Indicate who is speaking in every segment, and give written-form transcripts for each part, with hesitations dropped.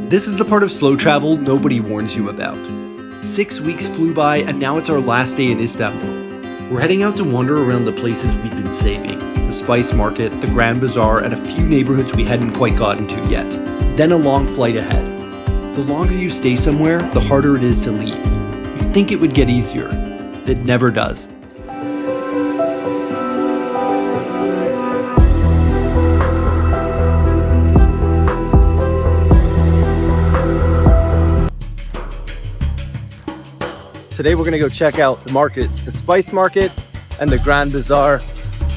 Speaker 1: This is the part of slow travel nobody warns you about. 6 weeks flew by and now it's our last day in Istanbul. We're heading out to wander around the places we've been saving. The spice market, the Grand Bazaar, and a few neighborhoods we hadn't quite gotten to yet. Then a long flight ahead. The longer you stay somewhere, the harder it is to leave. You'd think it would get easier. It never does.
Speaker 2: Today we're gonna go check out the markets, the spice market and the Grand Bazaar.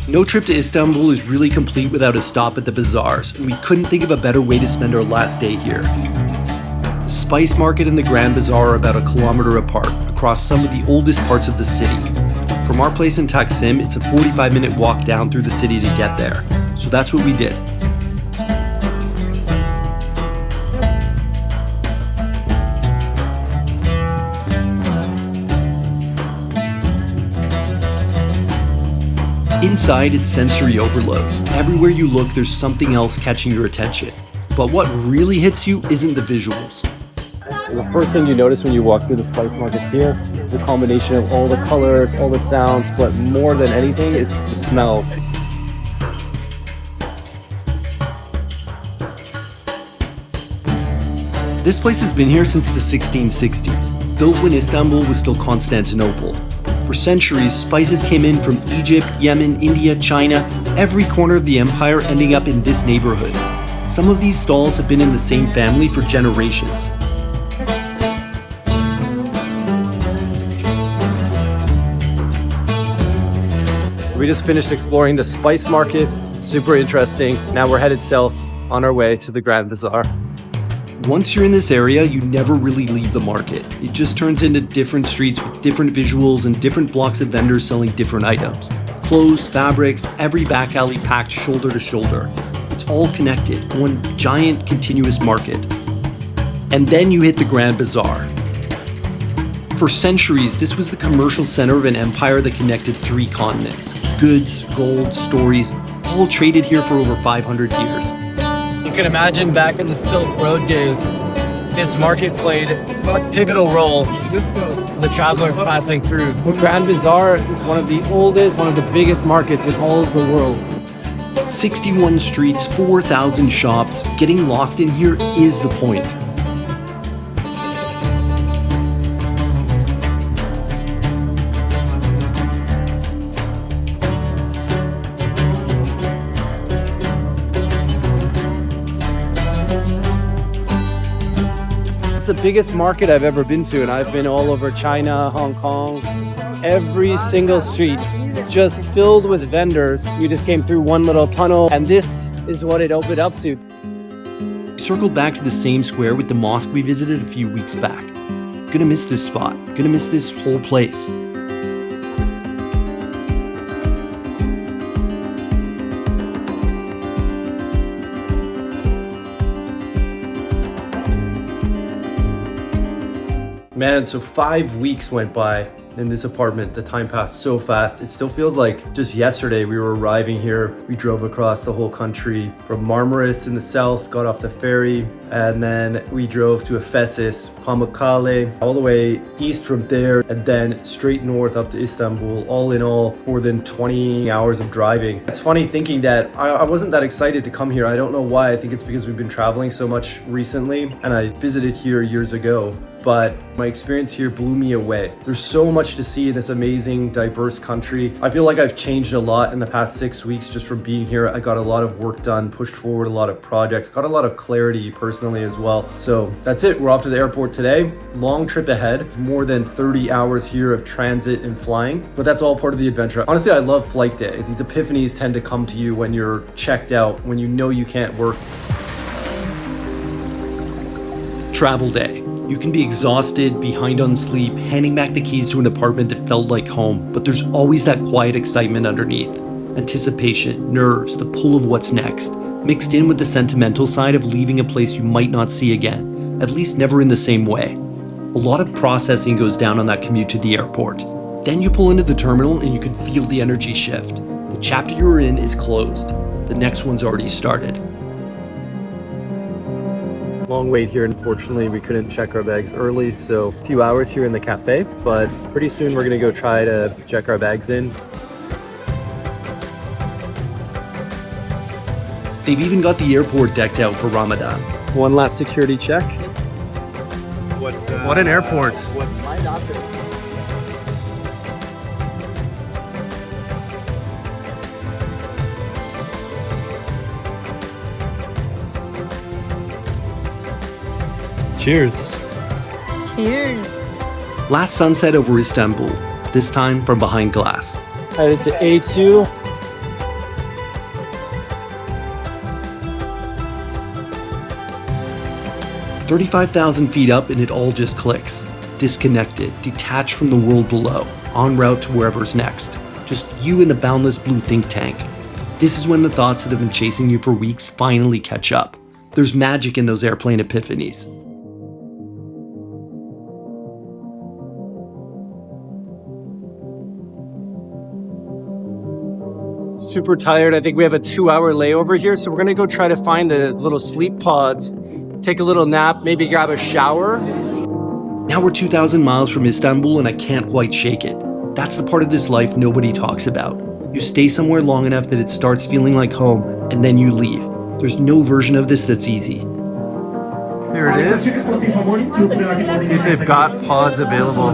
Speaker 1: No trip to Istanbul is really complete without a stop at the bazaars, and we couldn't think of a better way to spend our last day here. The spice market and the Grand Bazaar are about a kilometer apart, across some of the oldest parts of the city. From our place in Taksim, it's a 45-minute walk down through the city to get there, so that's what we did. Inside, it's sensory overload. Everywhere you look, there's something else catching your attention. But what really hits you isn't the visuals.
Speaker 2: The first thing you notice when you walk through the spice market here, the combination of all the colors, all the sounds, but more than anything is the smells.
Speaker 1: This place has been here since the 1660s, built when Istanbul was still Constantinople. For centuries, spices came in from Egypt, Yemen, India, China, every corner of the empire ending up in this neighborhood. Some of these stalls have been in the same family for generations.
Speaker 2: We just finished exploring the spice market, super interesting. Now we're headed south on our way to the Grand Bazaar.
Speaker 1: Once you're in this area, you never really leave the market. It just turns into different streets with different visuals and different blocks of vendors selling different items. Clothes, fabrics, every back alley packed shoulder to shoulder. It's all connected, one giant continuous market. And then you hit the Grand Bazaar. For centuries, this was the commercial center of an empire that connected 3 continents. Goods, gold, stories, all traded here for over 500 years.
Speaker 2: You can imagine back in the Silk Road days, this market played a pivotal role for the travelers passing through. The Grand Bazaar is one of the oldest, one of the biggest markets in all of the world.
Speaker 1: 61 streets, 4,000 shops. Getting lost in here is the point.
Speaker 2: It's the biggest market I've ever been to, and I've been all over China, Hong Kong. Every single street just filled with vendors. We just came through one little tunnel, and this is what it opened up to.
Speaker 1: We circled back to the same square with the mosque we visited a few weeks back. Gonna miss this spot. Gonna miss this whole place.
Speaker 2: Man, so 5 weeks went by in this apartment. The time passed so fast. It still feels like just yesterday we were arriving here. We drove across the whole country from Marmaris in the south, got off the ferry, and then we drove to Ephesus, Pamukkale, all the way east from there, and then straight north up to Istanbul. All in all, more than 20 hours of driving. It's funny thinking that I wasn't that excited to come here. I don't know why. I think it's because we've been traveling so much recently, and I visited here years ago. But my experience here blew me away. There's so much to see in this amazing, diverse country. I feel like I've changed a lot in the past 6 weeks just from being here. I got a lot of work done, pushed forward a lot of projects, got a lot of clarity personally as well. So that's it. We're off to the airport today. Long trip ahead, more than 30 hours here of transit and flying, but that's all part of the adventure. Honestly, I love flight day. These epiphanies tend to come to you when you're checked out, when you know you can't work.
Speaker 1: Travel day. You can be exhausted, behind on sleep, handing back the keys to an apartment that felt like home, but there's always that quiet excitement underneath. Anticipation, nerves, the pull of what's next, mixed in with the sentimental side of leaving a place you might not see again, at least never in the same way. A lot of processing goes down on that commute to the airport. Then you pull into the terminal and you can feel the energy shift. The chapter you were in is closed. The next one's already started.
Speaker 2: Long wait here. Unfortunately, we couldn't check our bags early, so a few hours here in the cafe, but pretty soon we're gonna go try to check our bags in.
Speaker 1: They've even got the airport decked out for Ramadan.
Speaker 2: One last security check. What an airport.
Speaker 3: What might happen.
Speaker 2: Cheers.
Speaker 4: Cheers.
Speaker 1: Last sunset over Istanbul, this time from behind glass.
Speaker 2: Headed to A2.
Speaker 1: "35,000 feet up and it all just clicks. Disconnected, detached from the world below, en route to wherever's next. Just you and the boundless blue think tank. This is when the thoughts that have been chasing you for weeks finally catch up. There's magic in those airplane epiphanies.
Speaker 2: Super tired. I think we have a 2-hour layover here, so we're gonna go try to find the little sleep pods, take a little nap, maybe grab a shower.
Speaker 1: Now we're 2,000 miles from Istanbul and I can't quite shake it. That's the part of this life nobody talks about. You stay somewhere long enough that it starts feeling like home, and then you leave. There's no version of this that's easy.
Speaker 2: Here it is. See if they've got pods available.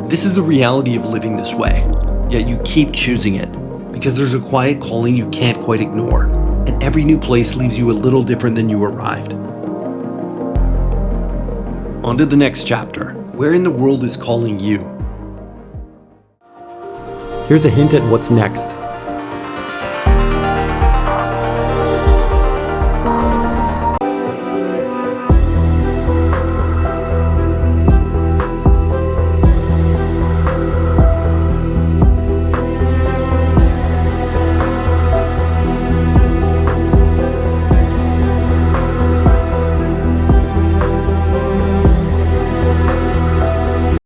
Speaker 1: This is the reality of living this way, yet you keep choosing it, because there's a quiet calling you can't quite ignore, and every new place leaves you a little different than you arrived. On to the next chapter. Where in the world is calling you?
Speaker 2: Here's a hint at what's next.